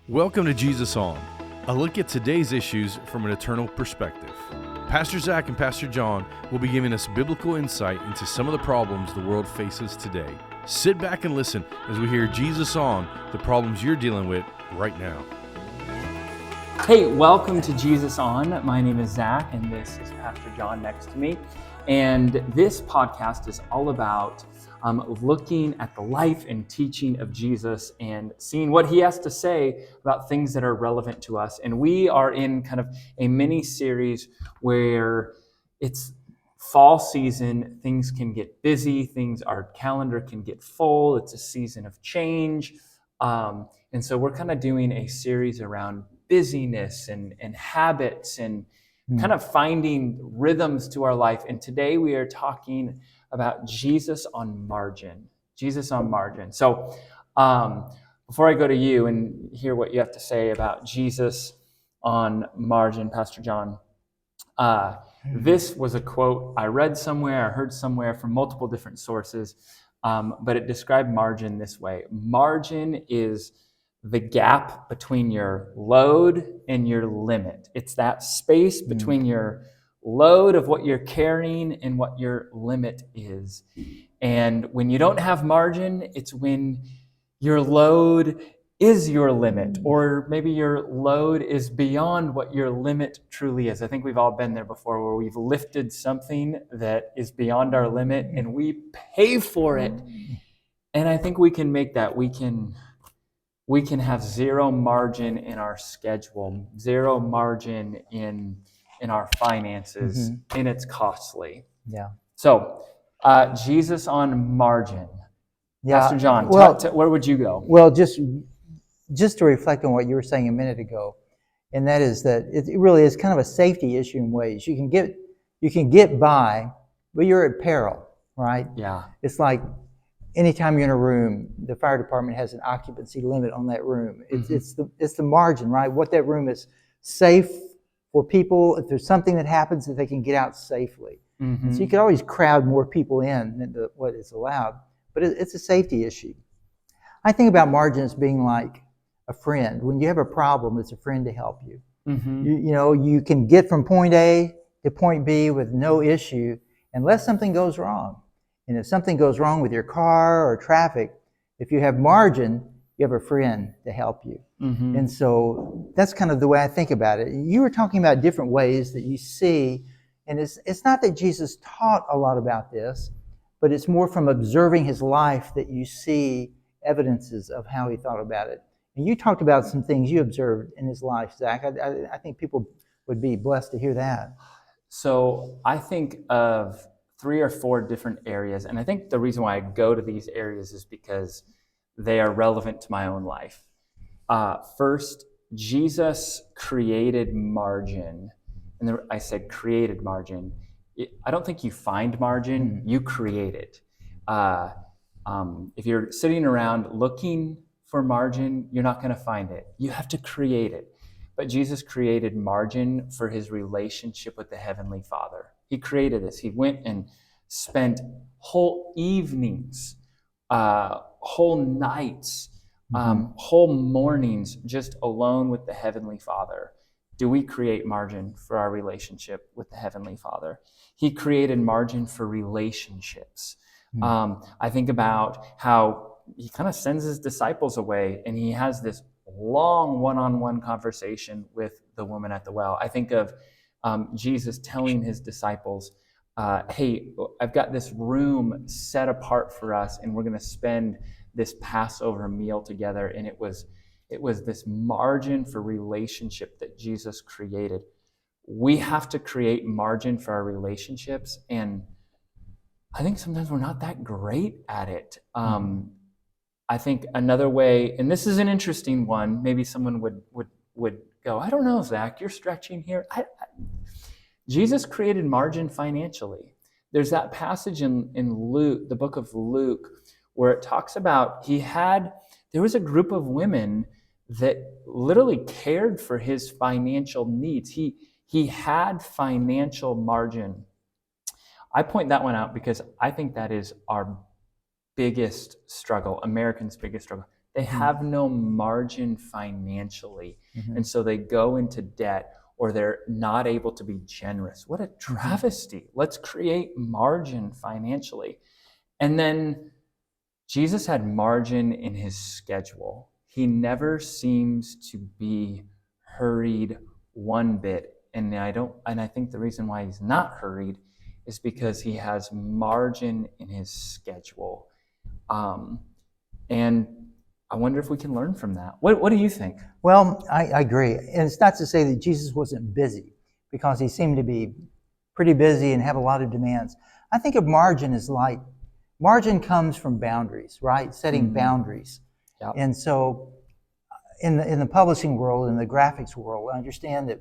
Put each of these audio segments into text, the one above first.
Welcome to Jesus On, a look at today's issues from an eternal perspective. Pastor Zack and Pastor John will be giving us biblical insight into some of the problems the world faces today. Sit back and listen as we hear Jesus On, the problems you're dealing with right now. Hey, welcome to Jesus On. My name is Zack, and this is Pastor John next to me. And this podcast is all about looking at the life and teaching of Jesus and seeing what he has to say about things that are relevant to us. And we are in kind of a mini series where it's fall season, things can get busy, our calendar can get full, it's a season of change. And so we're kind of doing a series around busyness and habits and kind of finding rhythms to our life. And today we are talking about Jesus on margin. Jesus on margin. So before I go to you and hear what you have to say about Jesus on margin, Pastor John, this was a quote I read somewhere, I heard somewhere from multiple different sources, but it described margin this way. Margin is the gap between your load and your limit. It's that space between your load of what you're carrying and what your limit is. And when you don't have margin, it's when your load is your limit, or maybe your load is beyond what your limit truly is. I think we've all been there before where we've lifted something that is beyond our limit and we pay for it. And I think we can make that. We can have zero margin in our schedule, zero margin in our finances, and it's costly. Yeah. So, Jesus on margin. Yeah. Pastor John, where would you go? Well, just to reflect on what you were saying a minute ago, and that is that it really is kind of a safety issue in ways. You can get by, but you're at peril, right? Yeah. It's like anytime you're in a room, the fire department has an occupancy limit on that room. It's the margin, right? What that room is safe for people. If there's something that happens, that they can get out safely. So you could always crowd more people in than what is allowed, but it's a safety issue. I think about margin as being like a friend. When you have a problem, it's a friend to help you. You can get from point A to point B with no issue unless something goes wrong. And if something goes wrong with your car or traffic, if you have margin, you have a friend to help you. And so that's kind of the way I think about it. You were talking about different ways that you see, and it's not that Jesus taught a lot about this, but it's more from observing his life that you see evidences of how he thought about it. And you talked about some things you observed in his life, Zack. I think people would be blessed to hear that. So I think of 3 or 4 different areas. And I think the reason why I go to these areas is because they are relevant to my own life. First, Jesus created margin. And I said created margin. I don't think you find margin, you create it. If you're sitting around looking for margin, you're not going to find it. You have to create it. But Jesus created margin for his relationship with the Heavenly Father. He created this. He went and spent whole evenings, whole nights, whole mornings just alone with the Heavenly Father. Do we create margin for our relationship with the Heavenly Father? He created margin for relationships. I think about how he kind of sends his disciples away and he has this long one-on-one conversation with the woman at the well. I think of Jesus telling his disciples, hey, I've got this room set apart for us and we're going to spend this Passover meal together. And it was this margin for relationship that Jesus created. We have to create margin for our relationships. And I think sometimes we're not that great at it. I think another way, and this is an interesting one, maybe someone would go, I don't know, Zack, you're stretching here. Jesus created margin financially. There's that passage in Luke, the book of Luke, where it talks about there was a group of women that literally cared for his financial needs. He had financial margin. I point that one out because I think that is our biggest struggle, Americans' biggest struggle. They have no margin financially. Mhm. And so they go into debt, or they're not able to be generous. What a travesty. Let's create margin financially. And then Jesus had margin in his schedule. He never seems to be hurried one bit. And I think the reason why he's not hurried is because he has margin in his schedule. And I wonder if we can learn from that. What do you think? Well, I agree. And it's not to say that Jesus wasn't busy, because he seemed to be pretty busy and have a lot of demands. I think of margin as like, margin comes from boundaries, right? Setting boundaries. Yep. And so in the publishing world, in the graphics world, I understand that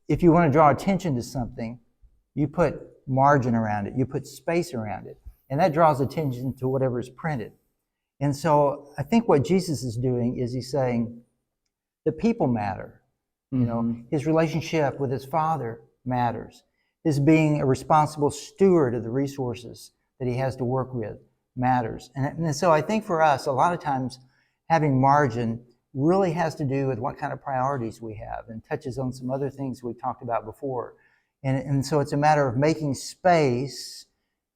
if you want to draw attention to something, you put margin around it, you put space around it, and that draws attention to whatever is printed. And so I think what Jesus is doing is he's saying the people matter. You know, his relationship with his Father matters. His being a responsible steward of the resources that he has to work with matters. And so I think for us, a lot of times having margin really has to do with what kind of priorities we have, and touches on some other things we've talked about before. And so it's a matter of making space,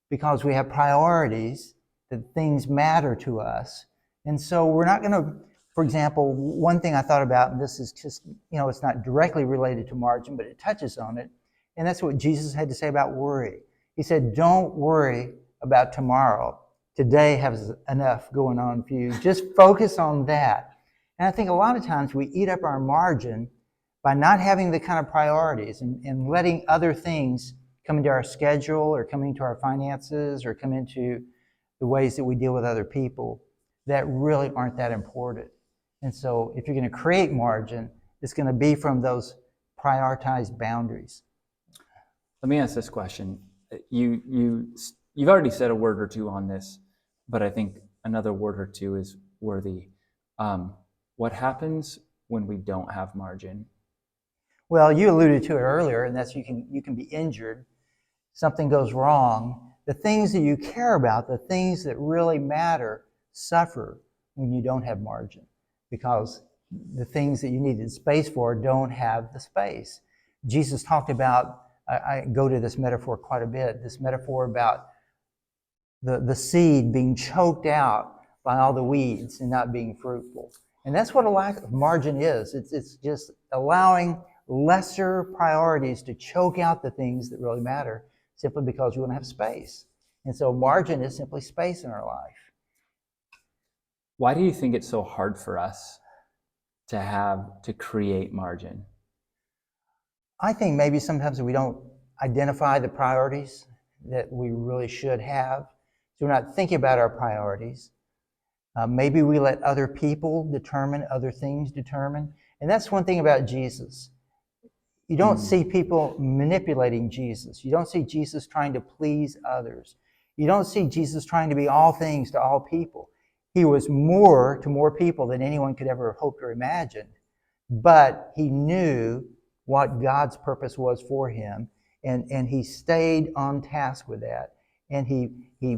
because we have priorities, that things matter to us. And so we're not going to, for example, one thing I thought about, and this is just, it's not directly related to margin, but it touches on it, and that's what Jesus had to say about worry. He said, don't worry about tomorrow. Today has enough going on for you. Just focus on that. And I think a lot of times we eat up our margin by not having the kind of priorities and letting other things come into our schedule, or come into our finances, or come into the ways that we deal with other people that really aren't that important. And so if you're going to create margin, it's going to be from those prioritized boundaries. Let me ask this question. You've already said a word or two on this, but I think another word or two is worthy. What happens when we don't have margin? Well, you alluded to it earlier, and that's you can be injured. Something goes wrong. The things that you care about, the things that really matter, suffer when you don't have margin, because the things that you needed space for don't have the space. Jesus talked about, I go to this metaphor quite a bit, this metaphor about the seed being choked out by all the weeds and not being fruitful. And that's what a lack of margin is. It's just allowing lesser priorities to choke out the things that really matter, simply because we want to have space. And so margin is simply space in our life. Why do you think it's so hard for us to create margin? I think maybe sometimes we don't identify the priorities that we really should have. So we're not thinking about our priorities. Maybe we let other people determine, other things determine. And that's one thing about Jesus. You don't see people manipulating Jesus. You don't see Jesus trying to please others. You don't see Jesus trying to be all things to all people. He was more to more people than anyone could ever have hoped or imagined. But he knew what God's purpose was for him, and he stayed on task with that. And he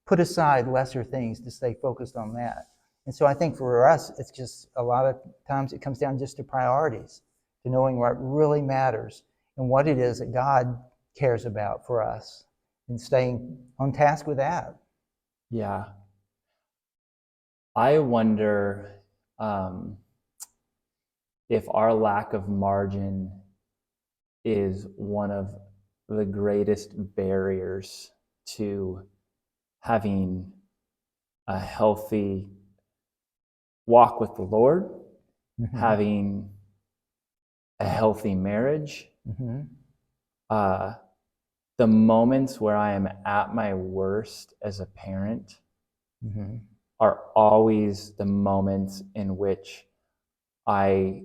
put aside lesser things to stay focused on that. And so I think for us, it's just a lot of times it comes down just to priorities, to knowing what really matters and what it is that God cares about for us, and staying on task with that. Yeah. I wonder if our lack of margin is one of the greatest barriers to having a healthy walk with the Lord, having a healthy marriage. The moments where I am at my worst as a parent are always the moments in which I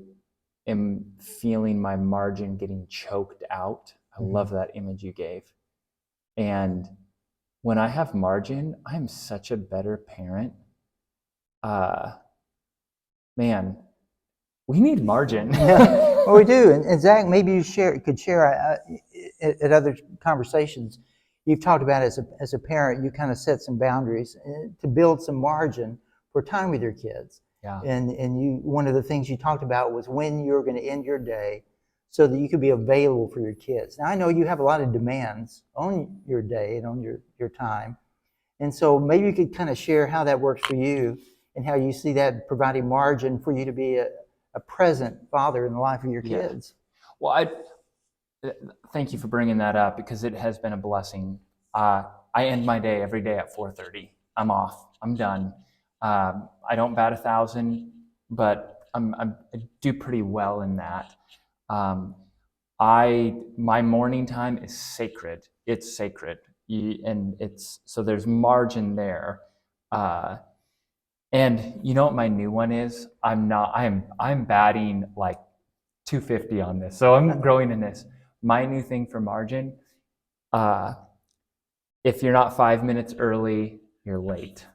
am feeling my margin getting choked out. I love that image you gave. And when I have margin, I'm such a better parent. Man, we need margin. Well, we do. And Zack, maybe you could share at other conversations. You've talked about as a parent, you kind of set some boundaries to build some margin for time with your kids. Yeah. And you, one of the things you talked about was when you're going to end your day so that you could be available for your kids. Now, I know you have a lot of demands on your day and on your time. And so maybe you could kind of share how that works for you and how you see that providing margin for you to be a present father in the life of your kids. Well, thank you for bringing that up because it has been a blessing. I end my day every day at 4:30. I'm off. I'm done. I don't bat 1,000, but I do pretty well in that. My morning time is sacred. It's sacred, and so there's margin there. And you know what my new one is? I'm batting like 250 on this, so I'm growing in this. My new thing for margin, if you're not 5 minutes early, you're late.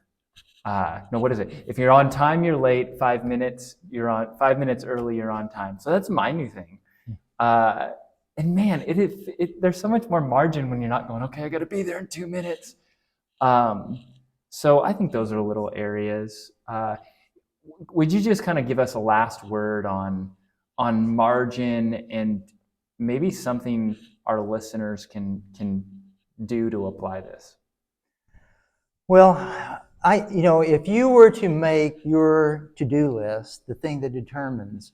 No, what is it? If you're on time, you're late. 5 minutes, you're on. 5 minutes early, you're on time. So that's my new thing. And man, there's so much more margin when you're not going, okay, I got to be there in 2 minutes. So I think those are little areas. Would you just kind of give us a last word on margin and maybe something our listeners can do to apply this? Well, if you were to make your to-do list the thing that determines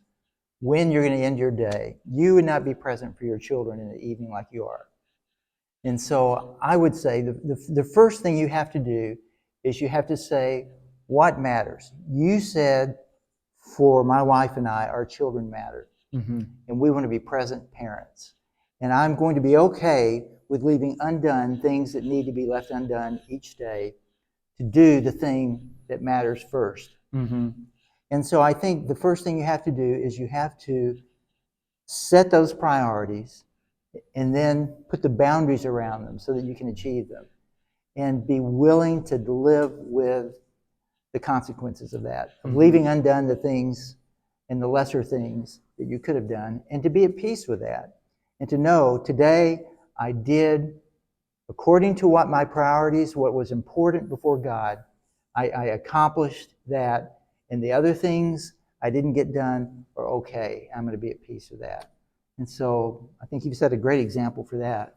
when you're going to end your day, you would not be present for your children in the evening like you are. And so I would say the first thing you have to do is you have to say what matters. You said, for my wife and I, our children matter. Mm-hmm. And we want to be present parents. And I'm going to be okay with leaving undone things that need to be left undone each day to do the thing that matters first. Mm-hmm. And so I think the first thing you have to do is you have to set those priorities and then put the boundaries around them so that you can achieve them. And be willing to live with the consequences of that, of leaving undone the things and the lesser things that you could have done, and to be at peace with that. And to know, today I did according to what my priorities, what was important before God, I accomplished that, and the other things I didn't get done are okay. I'm going to be at peace with that. And so I think you've set a great example for that.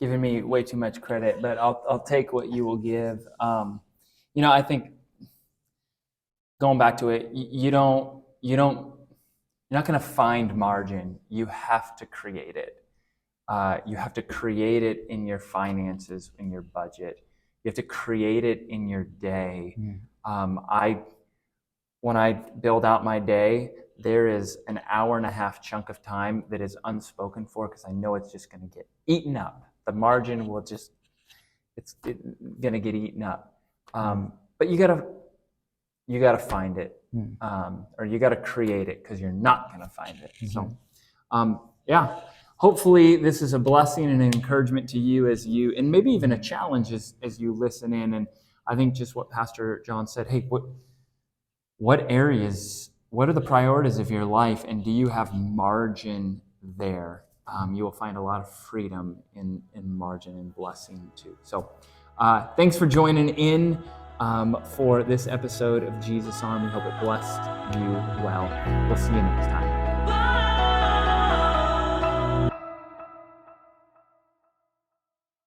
Giving me way too much credit, but I'll take what you will give. I think going back to it, you're not going to find margin. You have to create it. You have to create it in your finances, in your budget. You have to create it in your day. When I build out my day, there is an hour and a half chunk of time that is unspoken for because I know it's just going to get eaten up. The margin will it's going to get eaten up. But you gotta find it, or you gotta create it because you're not going to find it. So, hopefully this is a blessing and an encouragement to you and maybe even a challenge as you listen in. And I think just what Pastor John said, hey, what are the priorities of your life, and do you have margin there? You will find a lot of freedom in margin and blessing too. So thanks for joining in for this episode of Jesus On. We hope it blessed you well. We'll see you next time.